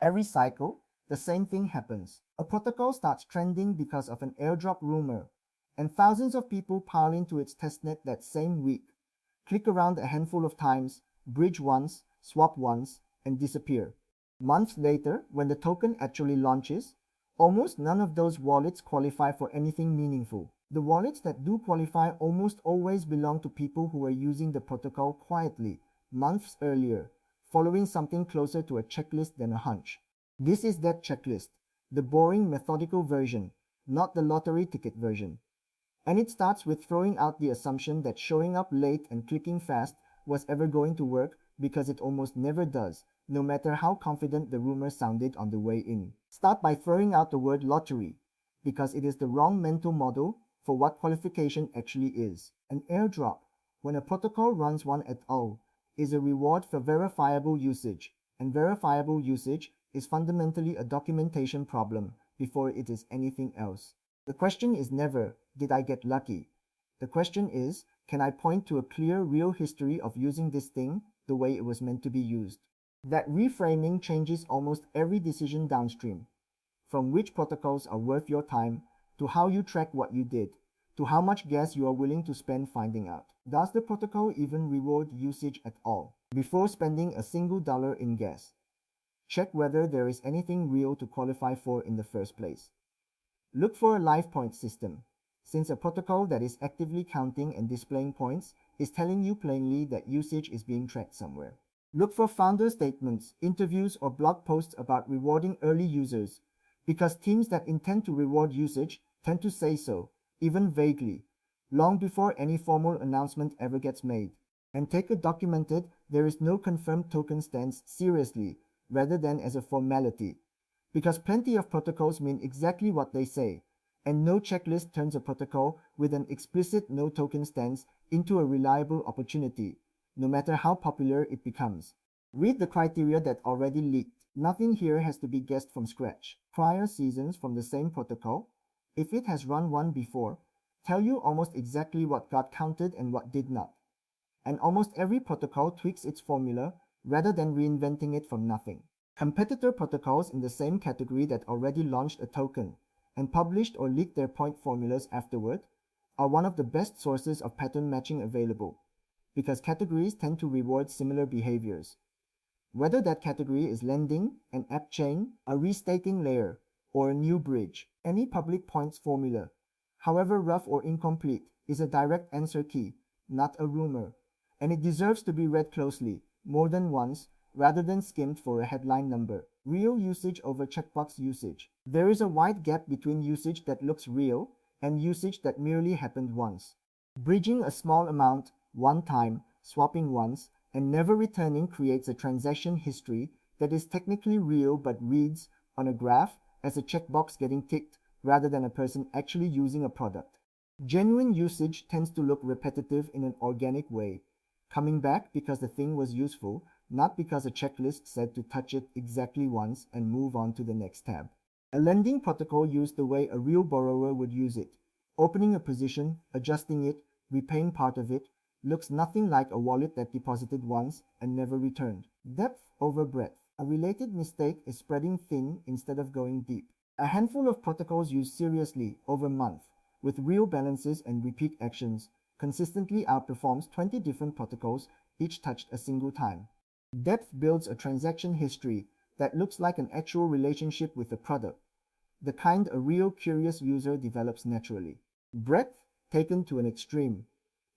Every cycle, the same thing happens. A protocol starts trending because of an airdrop rumor, and thousands of people pile into its testnet that same week, click around a handful of times, bridge once, swap once, and disappear. Months later, when the token actually launches, almost none of those wallets qualify for anything meaningful. The wallets that do qualify almost always belong to people who were using the protocol quietly, months earlier, following something closer to a checklist than a hunch. This is that checklist, the boring methodical version, not the lottery ticket version. And it starts with throwing out the assumption that showing up late and clicking fast was ever going to work, because it almost never does, no matter how confident the rumor sounded on the way in. Start by throwing out the word lottery, because it is the wrong mental model for what qualification actually is. An airdrop, when a protocol runs one at all, is a reward for verifiable usage, and verifiable usage is fundamentally a documentation problem before it is anything else. The question is never, did I get lucky? The question is, can I point to a clear, real history of using this thing the way it was meant to be used? That reframing changes almost every decision downstream, from which protocols are worth your time, to how you track what you did, to how much gas you are willing to spend finding out. Does the protocol even reward usage at all? Before spending a single dollar in gas, check whether there is anything real to qualify for in the first place. Look for a live point system, since a protocol that is actively counting and displaying points is telling you plainly that usage is being tracked somewhere. Look for founder statements, interviews, or blog posts about rewarding early users, because teams that intend to reward usage tend to say so, even vaguely, long before any formal announcement ever gets made. And take a documented, there is no confirmed token stance seriously, rather than as a formality, because plenty of protocols mean exactly what they say, and no checklist turns a protocol with an explicit no token stance into a reliable opportunity, no matter how popular it becomes. Read the criteria that already leaked. Nothing here has to be guessed from scratch. Prior seasons from the same protocol, if it has run one before, tell you almost exactly what got counted and what did not. And almost every protocol tweaks its formula rather than reinventing it from nothing. Competitor protocols in the same category that already launched a token and published or leaked their point formulas afterward are one of the best sources of pattern matching available, because categories tend to reward similar behaviors. Whether that category is lending, an app chain, a restaking layer, or a new bridge, any public points formula, however rough or incomplete, is a direct answer key, not a rumor, and it deserves to be read closely, more than once, rather than skimmed for a headline number. Real usage over checkbox usage. There is a wide gap between usage that looks real and usage that merely happened once. Bridging a small amount, one time, swapping once, and never returning creates a transaction history that is technically real but reads, on a graph, as a checkbox getting ticked rather than a person actually using a product. Genuine usage tends to look repetitive in an organic way, coming back because the thing was useful, not because a checklist said to touch it exactly once and move on to the next tab. A lending protocol used the way a real borrower would use it, opening a position, adjusting it, repaying part of it, looks nothing like a wallet that deposited once and never returned. Depth over breadth. A related mistake is spreading thin instead of going deep. A handful of protocols used seriously over months, with real balances and repeat actions, consistently outperforms 20 different protocols, each touched a single time. Depth builds a transaction history that looks like an actual relationship with the product, the kind a real curious user develops naturally. Breadth, taken to an extreme,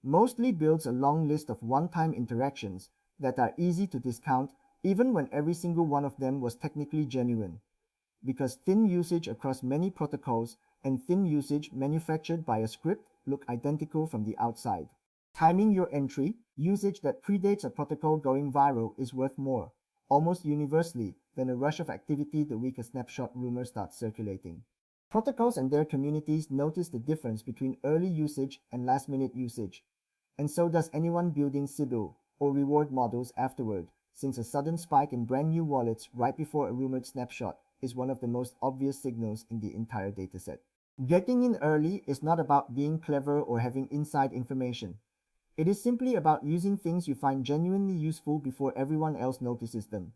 mostly builds a long list of one-time interactions that are easy to discount even when every single one of them was technically genuine, because thin usage across many protocols and thin usage manufactured by a script look identical from the outside. Timing your entry, usage that predates a protocol going viral is worth more, almost universally, than a rush of activity the week a snapshot rumor starts circulating. Protocols and their communities notice the difference between early usage and last-minute usage, and so does anyone building Sybil or reward models afterward, since a sudden spike in brand new wallets right before a rumored snapshot is one of the most obvious signals in the entire dataset. Getting in early is not about being clever or having inside information. It is simply about using things you find genuinely useful before everyone else notices them.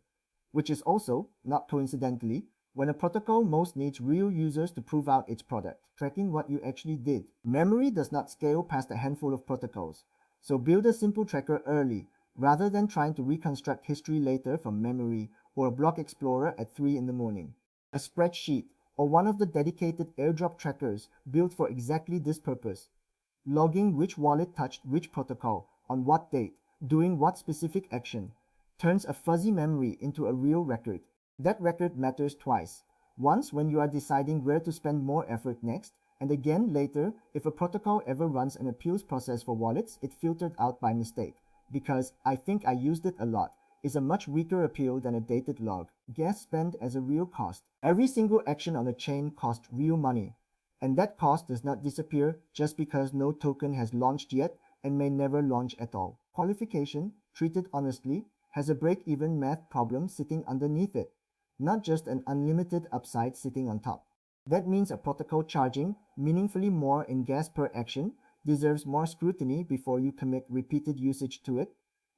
which is also, not coincidentally, when a protocol most needs real users to prove out its product, tracking what you actually did. Memory does not scale past a handful of protocols, so build a simple tracker early, rather than trying to reconstruct history later from memory or a block explorer at 3 in the morning. A spreadsheet, or one of the dedicated airdrop trackers built for exactly this purpose, logging which wallet touched which protocol, on what date, doing what specific action, turns a fuzzy memory into a real record. That record matters twice. Once when you are deciding where to spend more effort next, and again later if a protocol ever runs an appeals process for wallets it filtered out by mistake, because "I think I used it a lot" is a much weaker appeal than a dated log. Gas spent as a real cost. Every single action on a chain costs real money, and that cost does not disappear just because no token has launched yet and may never launch at all. Qualification, treated honestly, has a break-even math problem sitting underneath it, not just an unlimited upside sitting on top. That means a protocol charging meaningfully more in gas per action deserves more scrutiny before you commit repeated usage to it,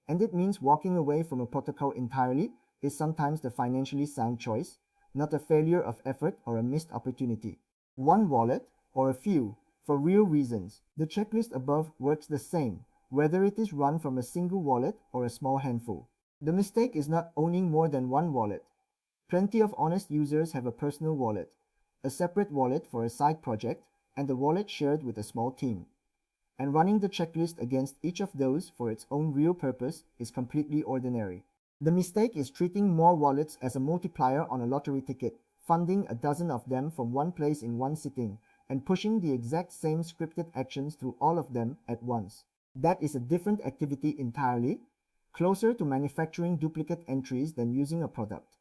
and it means walking away from a protocol entirely is sometimes the financially sound choice, not a failure of effort or a missed opportunity. One wallet, or a few, for real reasons. The checklist above works the same, whether it is run from a single wallet or a small handful. The mistake is not owning more than one wallet. Plenty of honest users have a personal wallet, a separate wallet for a side project, and a wallet shared with a small team. And running the checklist against each of those for its own real purpose is completely ordinary. The mistake is treating more wallets as a multiplier on a lottery ticket, funding a dozen of them from one place in one sitting, and pushing the exact same scripted actions through all of them at once. That is a different activity entirely, closer to manufacturing duplicate entries than using a product.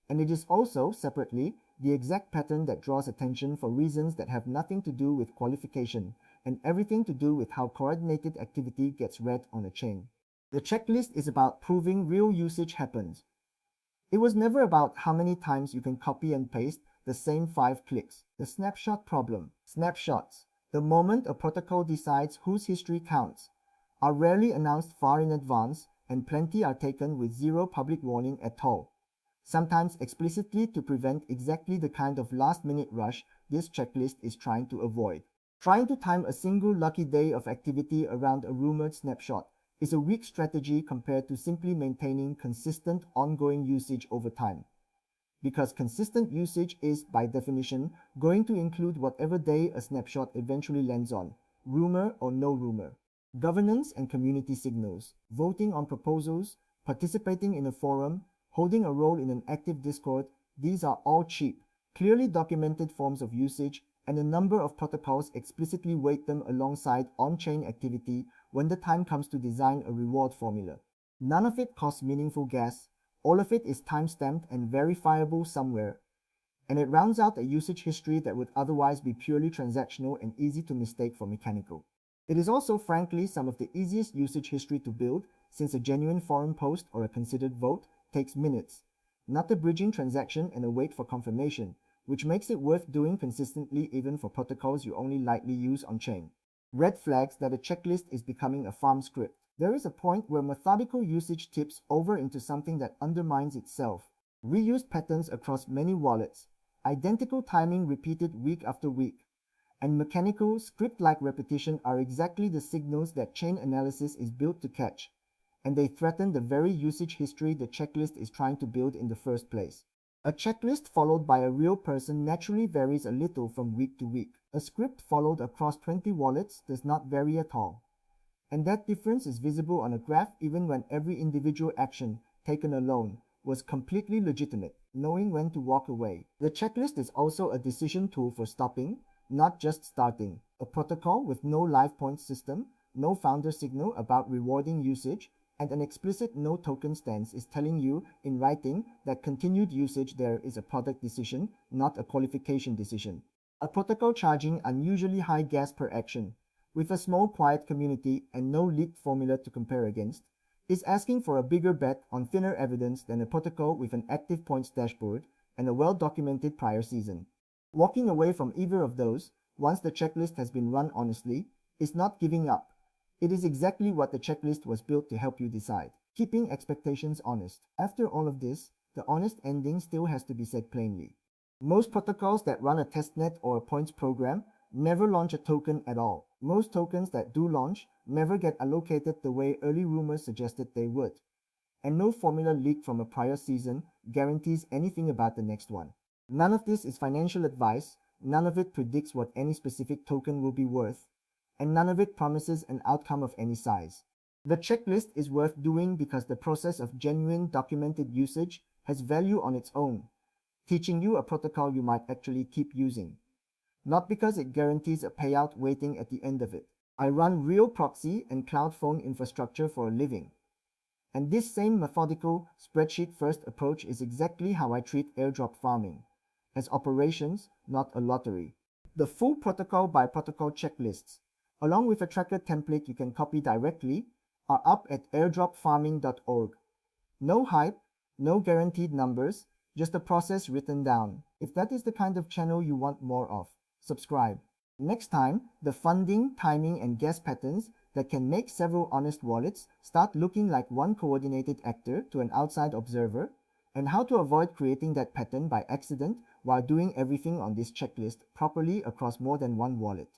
And it is also, separately, the exact pattern that draws attention for reasons that have nothing to do with qualification and everything to do with how coordinated activity gets read on a chain. The checklist is about proving real usage happens. It was never about how many times you can copy and paste the same 5 clicks. The snapshot problem. Snapshots, the moment a protocol decides whose history counts, are rarely announced far in advance, and plenty are taken with zero public warning at all, sometimes explicitly to prevent exactly the kind of last-minute rush this checklist is trying to avoid. Trying to time a single lucky day of activity around a rumored snapshot is a weak strategy compared to simply maintaining consistent ongoing usage over time. Because consistent usage is, by definition, going to include whatever day a snapshot eventually lands on, rumor or no rumor. Governance and community signals, voting on proposals, participating in a forum, holding a role in an active Discord, these are all cheap, clearly documented forms of usage, and a number of protocols explicitly weight them alongside on-chain activity when the time comes to design a reward formula. None of it costs meaningful gas, all of it is time-stamped and verifiable somewhere, and it rounds out a usage history that would otherwise be purely transactional and easy to mistake for mechanical. It is also frankly some of the easiest usage history to build, since a genuine forum post or a considered vote takes minutes, not a bridging transaction and a wait for confirmation, which makes it worth doing consistently even for protocols you only lightly use on-chain. Red flags that a checklist is becoming a farm script. There is a point where methodical usage tips over into something that undermines itself. Reused patterns across many wallets, identical timing repeated week after week, and mechanical, script-like repetition are exactly the signals that chain analysis is built to catch, and they threaten the very usage history the checklist is trying to build in the first place. A checklist followed by a real person naturally varies a little from week to week. A script followed across 20 wallets does not vary at all. And that difference is visible on a graph even when every individual action, taken alone, was completely legitimate, knowing when to walk away. The checklist is also a decision tool for stopping, not just starting. A protocol with no live point system, no founder signal about rewarding usage, and an explicit no token stance is telling you in writing that continued usage there is a product decision, not a qualification decision. A protocol charging unusually high gas per action, with a small quiet community and no leaked formula to compare against, is asking for a bigger bet on thinner evidence than a protocol with an active points dashboard and a well-documented prior season. Walking away from either of those, once the checklist has been run honestly, is not giving up. It is exactly what the checklist was built to help you decide. Keeping expectations honest. After all of this, the honest ending still has to be said plainly. Most protocols that run a testnet or a points program never launch a token at all. Most tokens that do launch never get allocated the way early rumors suggested they would. And no formula leaked from a prior season guarantees anything about the next one. None of this is financial advice, none of it predicts what any specific token will be worth, and none of it promises an outcome of any size. The checklist is worth doing because the process of genuine documented usage has value on its own, teaching you a protocol you might actually keep using. Not because it guarantees a payout waiting at the end of it. I run real proxy and cloud phone infrastructure for a living. And this same methodical, spreadsheet-first approach is exactly how I treat airdrop farming, as operations, not a lottery. The full protocol-by-protocol checklists, along with a tracker template you can copy directly, are up at airdropfarming.org. No hype, no guaranteed numbers, just a process written down. If that is the kind of channel you want more of, subscribe. Next time, the funding, timing, and gas patterns that can make several honest wallets start looking like one coordinated actor to an outside observer, and how to avoid creating that pattern by accident while doing everything on this checklist properly across more than one wallet.